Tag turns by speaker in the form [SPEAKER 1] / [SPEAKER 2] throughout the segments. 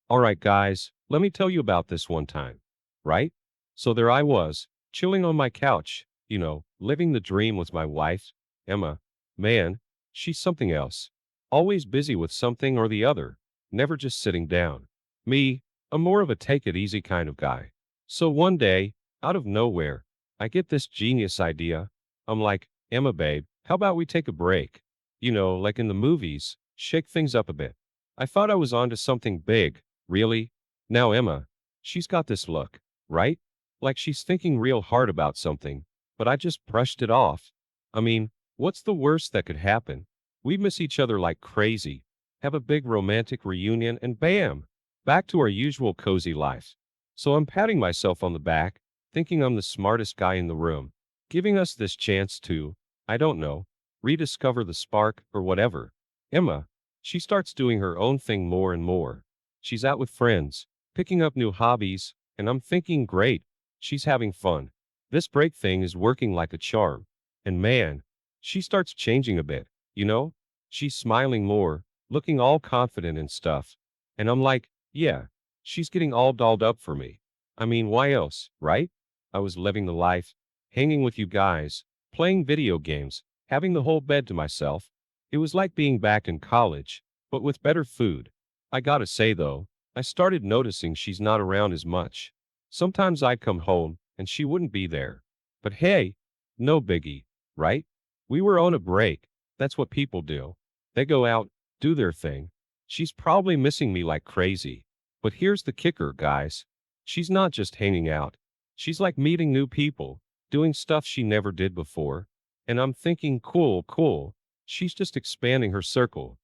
[SPEAKER 1] All right, guys, let me tell you about this one time, right? So there I was, chilling on my couch, living the dream with my wife, Emma. Man, she's something else. Always busy with something or the other, never just sitting down. Me, I'm more of a take it easy kind of guy. So one day, out of nowhere, I get this genius idea. I'm like, Emma, babe, how about we take a break? Like in the movies, shake things up a bit. I thought I was onto something big. Really? Now Emma, she's got this look, right? Like she's thinking real hard about something, but I just brushed it off. I mean, what's the worst that could happen? We miss each other like crazy, have a big romantic reunion, and bam, back to our usual cozy life. So I'm patting myself on the back, thinking I'm the smartest guy in the room, giving us this chance to, I don't know, rediscover the spark or whatever. Emma, she starts doing her own thing more and more. She's out with friends, picking up new hobbies, and I'm thinking, great, she's having fun. This break thing is working like a charm. And man, she starts changing a bit, you know? She's smiling more, looking all confident and stuff. And I'm like, yeah, she's getting all dolled up for me. I mean, why else, right? I was living the life, hanging with you guys, playing video games, having the whole bed to myself. It was like being back in college, but with better food. I gotta say though, I started noticing she's not around as much. Sometimes I'd come home and she wouldn't be there. But hey, no biggie, right? We were on a break. That's what people do. They go out, do their thing. She's probably missing me like crazy. But here's the kicker, guys. She's not just hanging out. She's like meeting new people, doing stuff she never did before. And I'm thinking, cool, cool. She's just expanding her circle,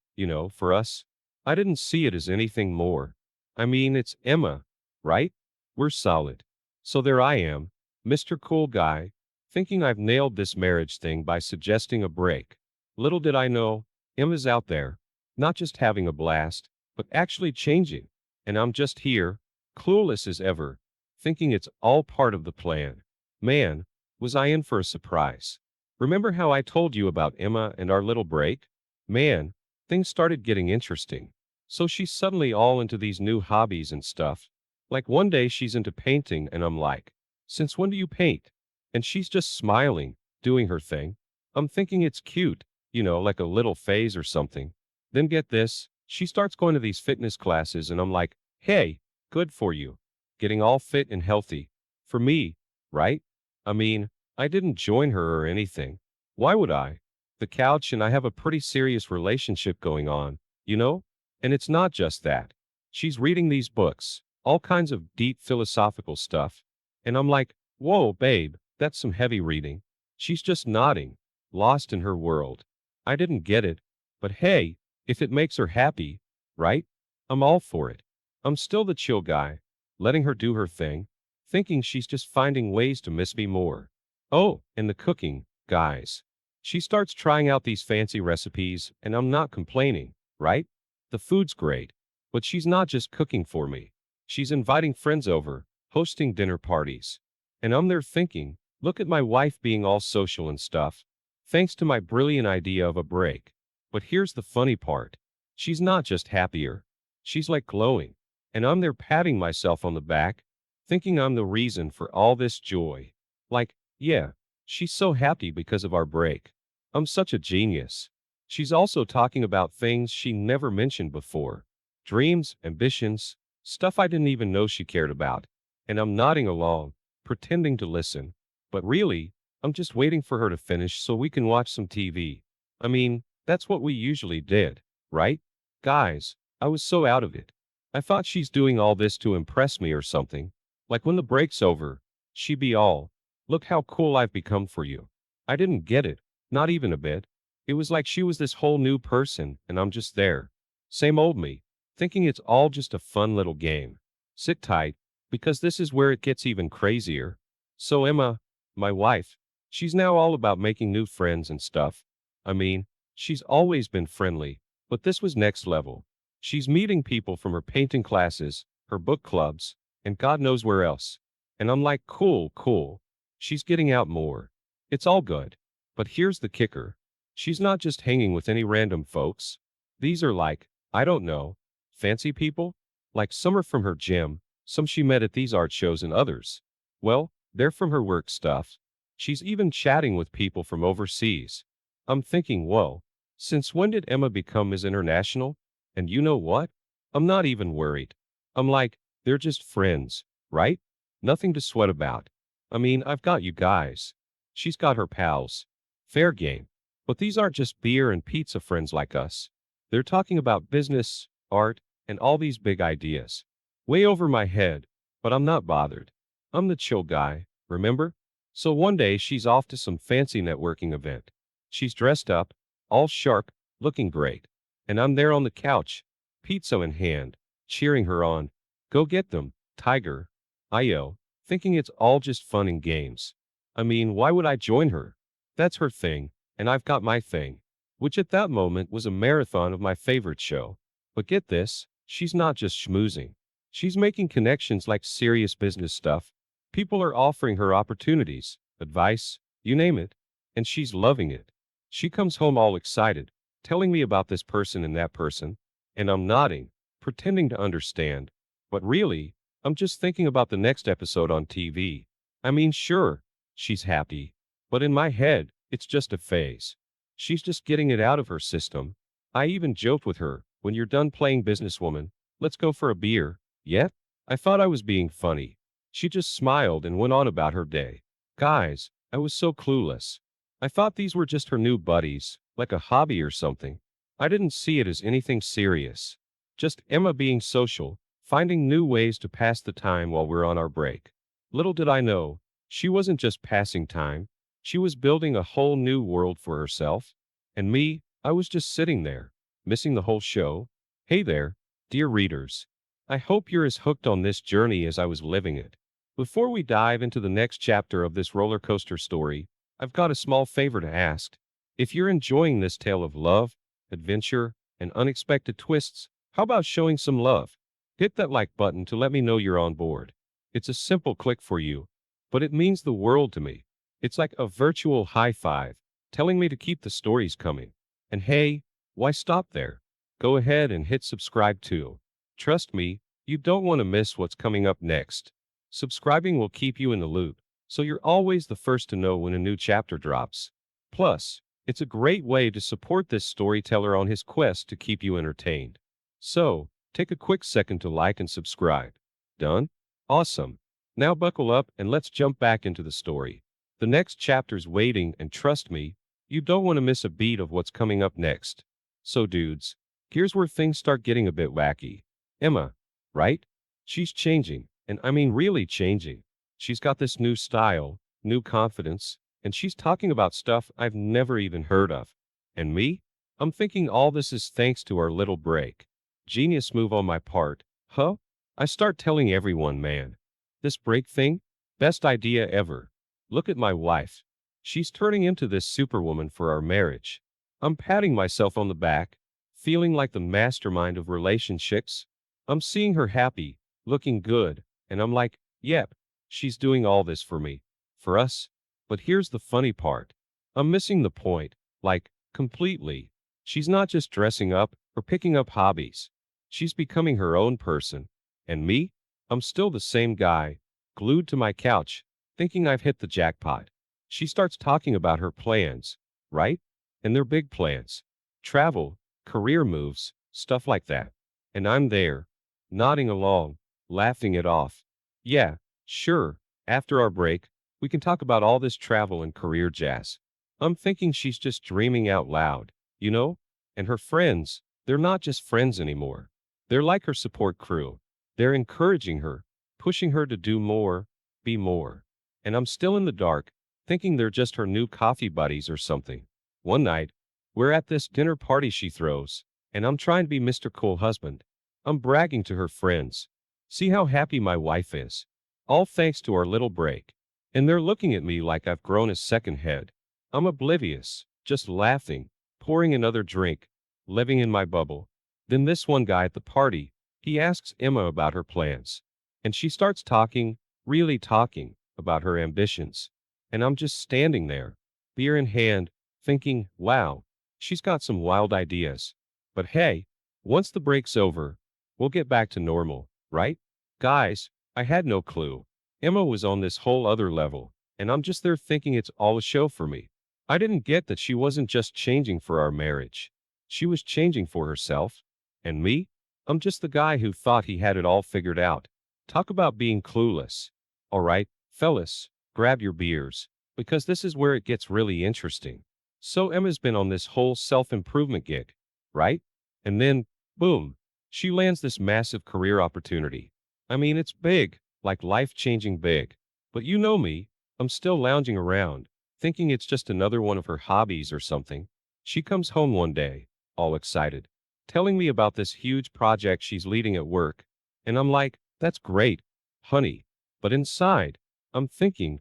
[SPEAKER 1] for us. I didn't see it as anything more. I mean, it's Emma, right? We're solid. So there I am, Mr. Cool Guy, thinking I've nailed this marriage thing by suggesting a break. Little did I know, Emma's out there, not just having a blast, but actually changing. And I'm just here, clueless as ever, thinking it's all part of the plan. Man, was I in for a surprise. Remember how I told you about Emma and our little break? Man, things started getting interesting. So she's suddenly all into these new hobbies and stuff. Like one day she's into painting and I'm like, since when do you paint? And she's just smiling, doing her thing. I'm thinking it's cute, like a little phase or something. Then get this, she starts going to these fitness classes and I'm like, hey, good for you. Getting all fit and healthy. For me, right? I mean, I didn't join her or anything. Why would I? The couch and I have a pretty serious relationship going on, you know? And it's not just that. She's reading these books, all kinds of deep philosophical stuff. And I'm like, whoa, babe, that's some heavy reading. She's just nodding, lost in her world. I didn't get it. But hey, if it makes her happy, right? I'm all for it. I'm still the chill guy, letting her do her thing, thinking she's just finding ways to miss me more. Oh, and the cooking, guys. She starts trying out these fancy recipes, and I'm not complaining, right? The food's great, but she's not just cooking for me. She's inviting friends over, hosting dinner parties. And I'm there thinking, look at my wife being all social and stuff, thanks to my brilliant idea of a break. But here's the funny part. She's not just happier. She's like glowing. And I'm there patting myself on the back, thinking I'm the reason for all this joy. Like, yeah, she's so happy because of our break. I'm such a genius. She's also talking about things she never mentioned before. Dreams, ambitions, stuff I didn't even know she cared about. And I'm nodding along, pretending to listen. But really, I'm just waiting for her to finish so we can watch some TV. I mean, that's what we usually did, right? Guys, I was so out of it. I thought she's doing all this to impress me or something. Like when the break's over, she'd be all, look how cool I've become for you. I didn't get it, not even a bit. It was like she was this whole new person, and I'm just there. Same old me, thinking it's all just a fun little game. Sit tight, because this is where it gets even crazier. So Emma, my wife, she's now all about making new friends and stuff. I mean, she's always been friendly, but this was next level. She's meeting people from her painting classes, her book clubs, and God knows where else. And I'm like, cool, cool. She's getting out more. It's all good. But here's the kicker. She's not just hanging with any random folks. These are like, I don't know, fancy people? Like some are from her gym, some she met at these art shows, and others, well, they're from her work stuff. She's even chatting with people from overseas. I'm thinking, whoa, since when did Emma become as international? And you know what? I'm not even worried. I'm like, they're just friends, right? Nothing to sweat about. I mean, I've got you guys. She's got her pals. Fair game. But these aren't just beer and pizza friends like us. They're talking about business, art, and all these big ideas. Way over my head, but I'm not bothered. I'm the chill guy, remember? So one day she's off to some fancy networking event. She's dressed up, all sharp, looking great. And I'm there on the couch, pizza in hand, cheering her on. Go get them, Tiger. I yell, thinking it's all just fun and games. I mean, why would I join her? That's her thing, and I've got my thing. Which at that moment was a marathon of my favorite show. But get this, she's not just schmoozing. She's making connections like serious business stuff. People are offering her opportunities, advice, you name it, and she's loving it. She comes home all excited, telling me about this person and that person, and I'm nodding, pretending to understand. But really, I'm just thinking about the next episode on TV. I mean, sure, she's happy, but in my head, it's just a phase. She's just getting it out of her system. I even joked with her, when you're done playing businesswoman, let's go for a beer, yet? I thought I was being funny. She just smiled and went on about her day. Guys, I was so clueless. I thought these were just her new buddies, like a hobby or something. I didn't see it as anything serious. Just Emma being social, finding new ways to pass the time while we're on our break. Little did I know, she wasn't just passing time, she was building a whole new world for herself. And me, I was just sitting there, missing the whole show. Hey there, dear readers. I hope you're as hooked on this journey as I was living it. Before we dive into the next chapter of this roller coaster story, I've got a small favor to ask. If you're enjoying this tale of love, adventure, and unexpected twists, how about showing some love? Hit that like button to let me know you're on board. It's a simple click for you, but it means the world to me. It's like a virtual high five, telling me to keep the stories coming. And hey, why stop there? Go ahead and hit subscribe too. Trust me, you don't want to miss what's coming up next. Subscribing will keep you in the loop, so you're always the first to know when a new chapter drops. Plus, it's a great way to support this storyteller on his quest to keep you entertained. So, take a quick second to like and subscribe. Done? Awesome. Now buckle up and let's jump back into the story. The next chapter's waiting, and trust me, you don't want to miss a beat of what's coming up next. So dudes, here's where things start getting a bit wacky. Emma, right? She's changing, and I mean really changing. She's got this new style, new confidence, and she's talking about stuff I've never even heard of. And me? I'm thinking all this is thanks to our little break. Genius move on my part, huh? I start telling everyone, man. This break thing? Best idea ever. Look at my wife. She's turning into this superwoman for our marriage. I'm patting myself on the back, feeling like the mastermind of relationships. I'm seeing her happy, looking good, and I'm like, yep, she's doing all this for me, for us. But here's the funny part. I'm missing the point, like, completely. She's not just dressing up or picking up hobbies. She's becoming her own person. And me? I'm still the same guy, glued to my couch, thinking I've hit the jackpot. She starts talking about her plans, right? And they're big plans. Travel, career moves, stuff like that. And I'm there, nodding along, laughing it off. Yeah, sure, after our break, we can talk about all this travel and career jazz. I'm thinking she's just dreaming out loud, you know? And her friends, they're not just friends anymore. They're like her support crew. They're encouraging her, pushing her to do more, be more. And I'm still in the dark, thinking they're just her new coffee buddies or something. One night, we're at this dinner party she throws, and I'm trying to be Mr. Cool Husband. I'm bragging to her friends. See how happy my wife is. All thanks to our little break. And they're looking at me like I've grown a second head. I'm oblivious, just laughing, pouring another drink, living in my bubble. Then this one guy at the party, he asks Emma about her plans. And she starts talking, really talking, about her ambitions. And I'm just standing there, beer in hand, thinking, wow, she's got some wild ideas. But hey, once the break's over, we'll get back to normal, right? Guys, I had no clue. Emma was on this whole other level, and I'm just there thinking it's all a show for me. I didn't get that she wasn't just changing for our marriage. She was changing for herself. And me? I'm just the guy who thought he had it all figured out. Talk about being clueless. All right, fellas, grab your beers, because this is where it gets really interesting. So Emma's been on this whole self-improvement gig, right? And then, boom, she lands this massive career opportunity. I mean, it's big, like life-changing big. But you know me, I'm still lounging around, thinking it's just another one of her hobbies or something. She comes home one day, all excited, telling me about this huge project she's leading at work. And I'm like, that's great, honey. But inside, I'm thinking,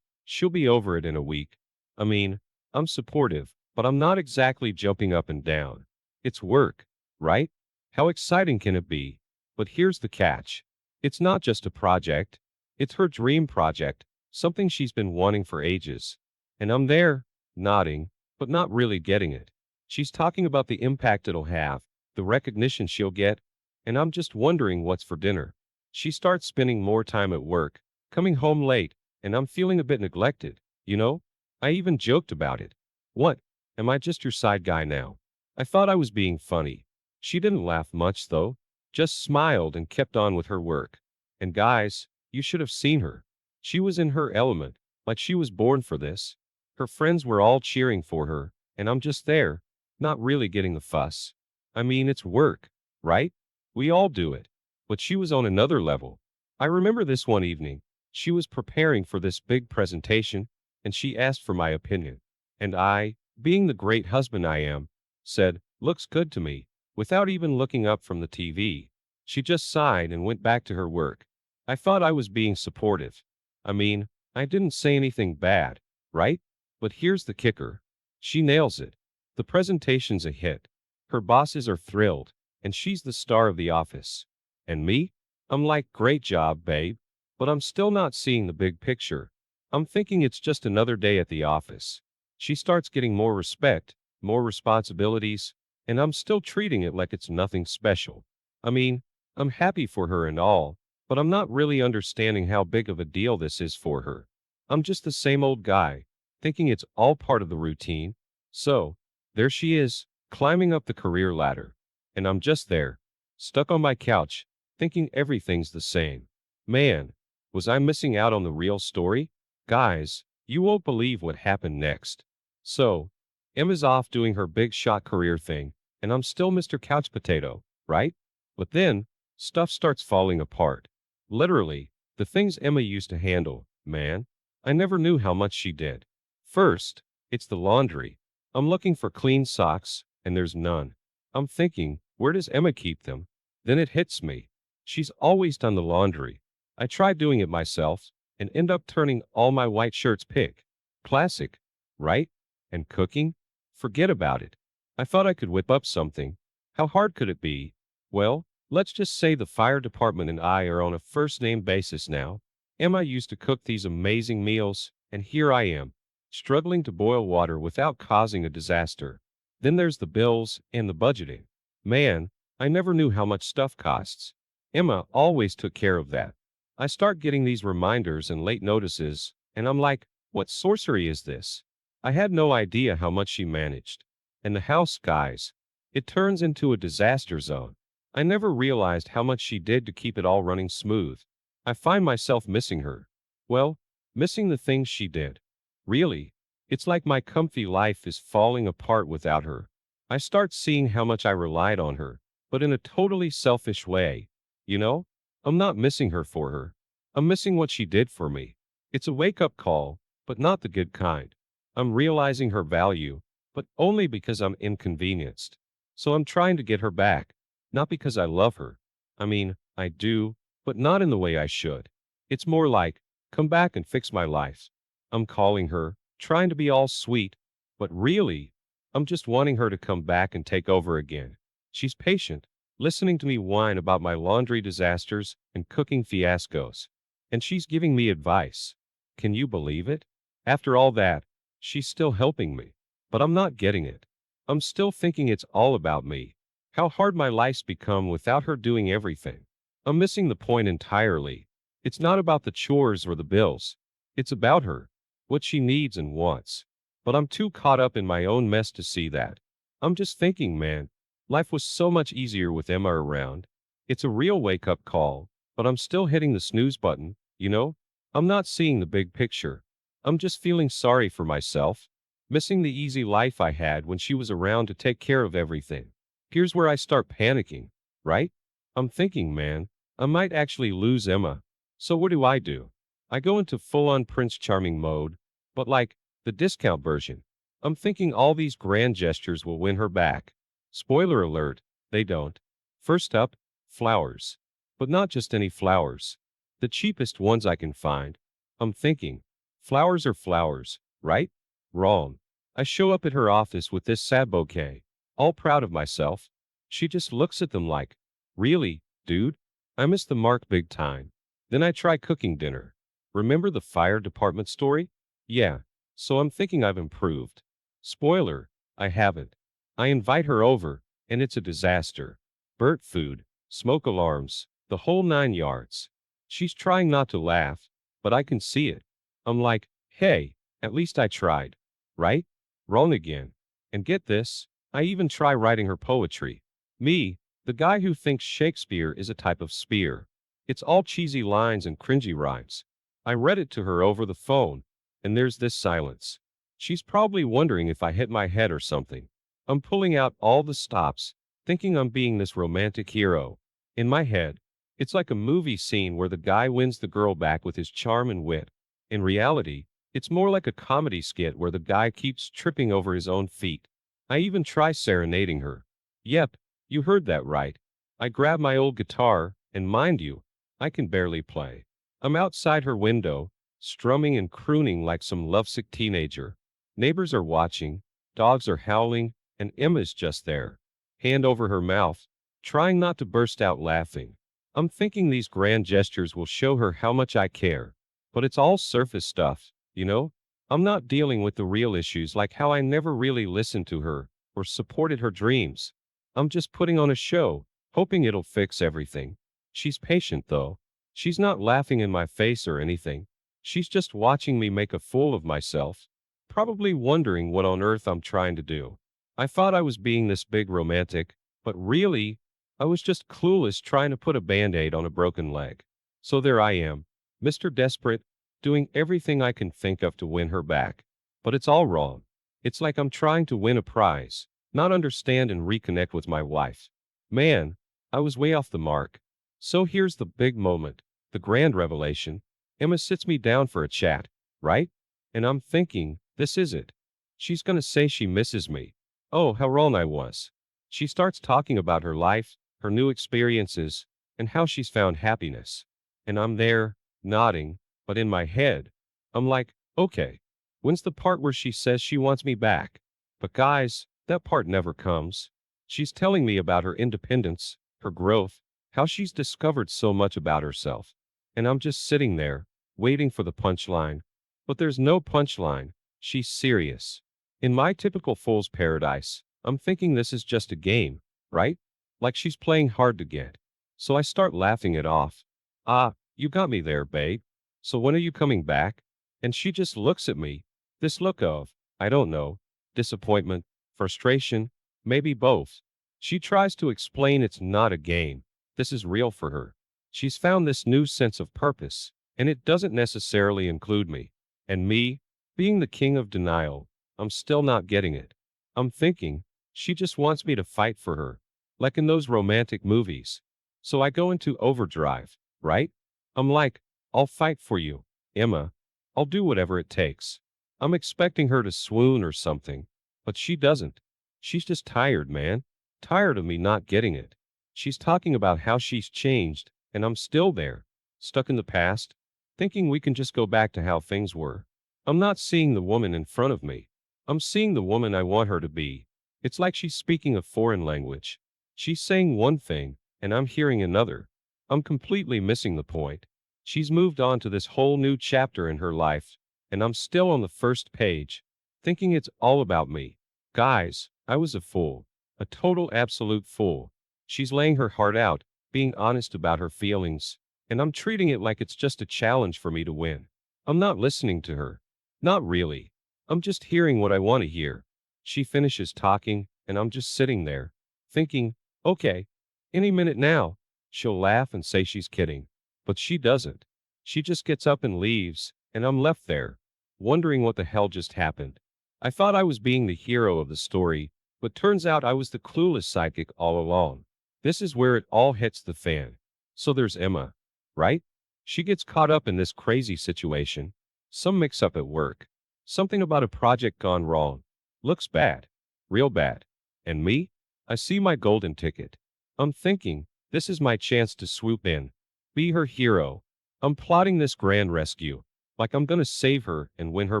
[SPEAKER 1] she'll be over it in a week. I mean, I'm supportive, but I'm not exactly jumping up and down. It's work, right? How exciting can it be? But here's the catch. It's not just a project. It's her dream project, something she's been wanting for ages. And I'm there, nodding, but not really getting it. She's talking about the impact it'll have, the recognition she'll get, and I'm just wondering what's for dinner. She starts spending more time at work, coming home late, and I'm feeling a bit neglected, you know? I even joked about it. What? Am I just your side guy now? I thought I was being funny. She didn't laugh much, though, just smiled and kept on with her work. And guys, you should have seen her. She was in her element, like she was born for this. Her friends were all cheering for her, and I'm just there, not really getting the fuss. I mean, it's work, right? We all do it. But she was on another level. I remember this one evening. She was preparing for this big presentation, and she asked for my opinion. And I, being the great husband I am, said, looks good to me, without even looking up from the TV. She just sighed and went back to her work. I thought I was being supportive. I mean, I didn't say anything bad, right? But here's the kicker. She nails it. The presentation's a hit. Her bosses are thrilled, and she's the star of the office. And me? I'm like, great job, babe. But I'm still not seeing the big picture. I'm thinking it's just another day at the office. She starts getting more respect, more responsibilities, and I'm still treating it like it's nothing special. I mean, I'm happy for her and all, but I'm not really understanding how big of a deal this is for her. I'm just the same old guy, thinking it's all part of the routine. So, there she is, climbing up the career ladder. And I'm just there, stuck on my couch, thinking everything's the same. Man, was I missing out on the real story? Guys, you won't believe what happened next. So, Emma's off doing her big shot career thing, and I'm still Mr. Couch Potato, right? But then, stuff starts falling apart. Literally, the things Emma used to handle, man, I never knew how much she did. First, it's the laundry. I'm looking for clean socks, and there's none. I'm thinking, where does Emma keep them? Then it hits me. She's always done the laundry. I try doing it myself, and end up turning all my white shirts pink. Classic, right? And cooking? Forget about it. I thought I could whip up something. How hard could it be? Well, let's just say the fire department and I are on a first-name basis now. Emma used to cook these amazing meals, and here I am, struggling to boil water without causing a disaster. Then there's the bills and the budgeting. Man, I never knew how much stuff costs. Emma always took care of that. I start getting these reminders and late notices, and I'm like, what sorcery is this? I had no idea how much she managed. And the house, guys, it turns into a disaster zone. I never realized how much she did to keep it all running smooth. I find myself missing her. Well, missing the things she did. Really, it's like my comfy life is falling apart without her. I start seeing how much I relied on her, but in a totally selfish way. You know, I'm not missing her for her. I'm missing what she did for me. It's a wake-up call, but not the good kind. I'm realizing her value, but only because I'm inconvenienced. So I'm trying to get her back, not because I love her. I mean, I do, but not in the way I should. It's more like, come back and fix my life. I'm calling her, trying to be all sweet, but really, I'm just wanting her to come back and take over again. She's patient, listening to me whine about my laundry disasters and cooking fiascos. And she's giving me advice. Can you believe it? After all that, she's still helping me. But I'm not getting it. I'm still thinking it's all about me. How hard my life's become without her doing everything. I'm missing the point entirely. It's not about the chores or the bills. It's about her, what she needs and wants. But I'm too caught up in my own mess to see that. I'm just thinking, man, life was so much easier with Emma around. It's a real wake up call, but I'm still hitting the snooze button, you know? I'm not seeing the big picture. I'm just feeling sorry for myself, missing the easy life I had when she was around to take care of everything. Here's where I start panicking, right? I'm thinking, man, I might actually lose Emma. So what do? I go into full-on Prince Charming mode, but like the discount version. I'm thinking all these grand gestures will win her back. Spoiler alert, they don't. First up, flowers. But not just any flowers. The cheapest ones I can find. I'm thinking, flowers are flowers, right? Wrong. I show up at her office with this sad bouquet, all proud of myself. She just looks at them like, really, dude? I missed the mark big time. Then I try cooking dinner. Remember the fire department story? Yeah, so I'm thinking I've improved. Spoiler, I haven't. I invite her over, and it's a disaster. Burnt food, smoke alarms, the whole 9 yards. She's trying not to laugh, but I can see it. I'm like, hey, at least I tried. Right? Wrong again. And get this, I even try writing her poetry. Me, the guy who thinks Shakespeare is a type of spear. It's all cheesy lines and cringy rhymes. I read it to her over the phone, and there's this silence. She's probably wondering if I hit my head or something. I'm pulling out all the stops, thinking I'm being this romantic hero. In my head, it's like a movie scene where the guy wins the girl back with his charm and wit. In reality, it's more like a comedy skit where the guy keeps tripping over his own feet. I even try serenading her. Yep, you heard that right. I grab my old guitar, and mind you, I can barely play. I'm outside her window, strumming and crooning like some lovesick teenager. Neighbors are watching, dogs are howling, and Emma's just there, hand over her mouth, trying not to burst out laughing. I'm thinking these grand gestures will show her how much I care. But it's all surface stuff, you know? I'm not dealing with the real issues like how I never really listened to her or supported her dreams. I'm just putting on a show, hoping it'll fix everything. She's patient, though. She's not laughing in my face or anything. She's just watching me make a fool of myself, probably wondering what on earth I'm trying to do. I thought I was being this big romantic, but really, I was just clueless trying to put a band-aid on a broken leg. So there I am, Mr. Desperate, doing everything I can think of to win her back. But it's all wrong. It's like I'm trying to win a prize, not understand and reconnect with my wife. Man, I was way off the mark. So here's the big moment, the grand revelation. Emma sits me down for a chat, right? And I'm thinking, this is it. She's gonna say she misses me. Oh, how wrong I was. She starts talking about her life, her new experiences, and how she's found happiness. And I'm there, nodding, but in my head, I'm like, okay, when's the part where she says she wants me back? But guys, that part never comes. She's telling me about her independence, her growth, how she's discovered so much about herself. And I'm just sitting there, waiting for the punchline. But there's no punchline. She's serious. In my typical fool's paradise, I'm thinking this is just a game, right? Like she's playing hard to get. So I start laughing it off. Ah, you got me there, babe. So when are you coming back? And she just looks at me. This look of, I don't know, disappointment, frustration, maybe both. She tries to explain it's not a game. This is real for her. She's found this new sense of purpose, and it doesn't necessarily include me. And me, being the king of denial, I'm still not getting it. I'm thinking, she just wants me to fight for her, like in those romantic movies. So I go into overdrive, right? I'm like, I'll fight for you, Emma. I'll do whatever it takes. I'm expecting her to swoon or something, but she doesn't. She's just tired, man. Tired of me not getting it. She's talking about how she's changed, and I'm still there, stuck in the past, thinking we can just go back to how things were. I'm not seeing the woman in front of me. I'm seeing the woman I want her to be. It's like she's speaking a foreign language. She's saying one thing, and I'm hearing another. I'm completely missing the point. She's moved on to this whole new chapter in her life, and I'm still on the first page, thinking it's all about me. Guys, I was a fool. A total absolute fool. She's laying her heart out, being honest about her feelings, and I'm treating it like it's just a challenge for me to win. I'm not listening to her. Not really. I'm just hearing what I want to hear. She finishes talking, and I'm just sitting there, thinking, okay, any minute now, she'll laugh and say she's kidding. But she doesn't. She just gets up and leaves, and I'm left there, wondering what the hell just happened. I thought I was being the hero of the story, but turns out I was the clueless psychic all along. This is where it all hits the fan. So there's Emma, right? She gets caught up in this crazy situation. Some mix up at work. Something about a project gone wrong. Looks bad. Real bad. And me? I see my golden ticket. I'm thinking, this is my chance to swoop in. Be her hero. I'm plotting this grand rescue. Like I'm gonna save her and win her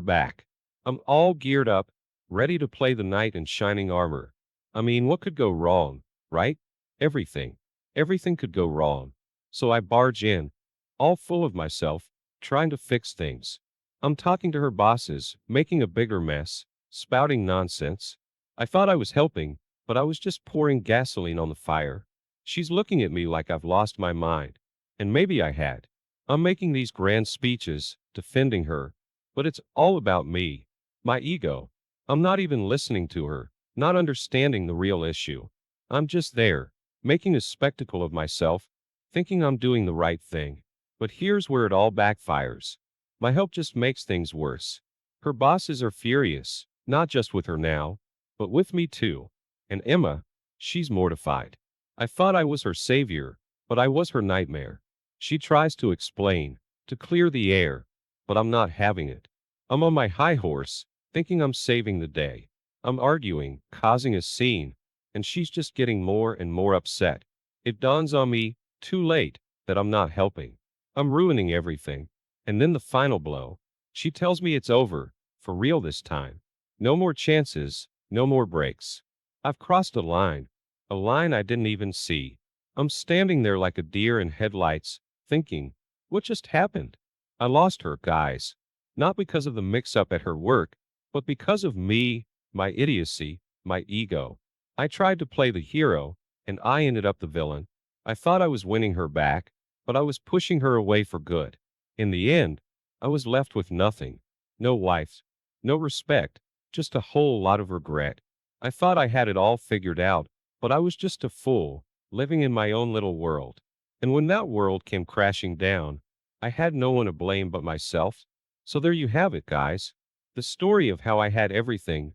[SPEAKER 1] back. I'm all geared up, ready to play the knight in shining armor. I mean, what could go wrong, right? Everything. Everything could go wrong. So I barge in, all full of myself, trying to fix things. I'm talking to her bosses, making a bigger mess, spouting nonsense. I thought I was helping, but I was just pouring gasoline on the fire. She's looking at me like I've lost my mind. And maybe I had. I'm making these grand speeches, defending her, but it's all about me. My ego. I'm not even listening to her, not understanding the real issue. I'm just there, making a spectacle of myself, thinking I'm doing the right thing. But here's where it all backfires. My help just makes things worse. Her bosses are furious, not just with her now, but with me too. And Emma, she's mortified. I thought I was her savior, but I was her nightmare. She tries to explain, to clear the air, but I'm not having it. I'm on my high horse, thinking I'm saving the day. I'm arguing, causing a scene, and she's just getting more and more upset. It dawns on me, too late, that I'm not helping. I'm ruining everything. And then the final blow. She tells me it's over, for real this time. No more chances, no more breaks. I've crossed a line I didn't even see. I'm standing there like a deer in headlights, thinking, what just happened? I lost her, guys. Not because of the mix-up at her work, but because of me, my idiocy, my ego. I tried to play the hero, and I ended up the villain. I thought I was winning her back, but I was pushing her away for good. In the end, I was left with nothing. No wife, no respect, just a whole lot of regret. I thought I had it all figured out, but I was just a fool, living in my own little world. And when that world came crashing down, I had no one to blame but myself. So there you have it, guys. The story of how I had everything,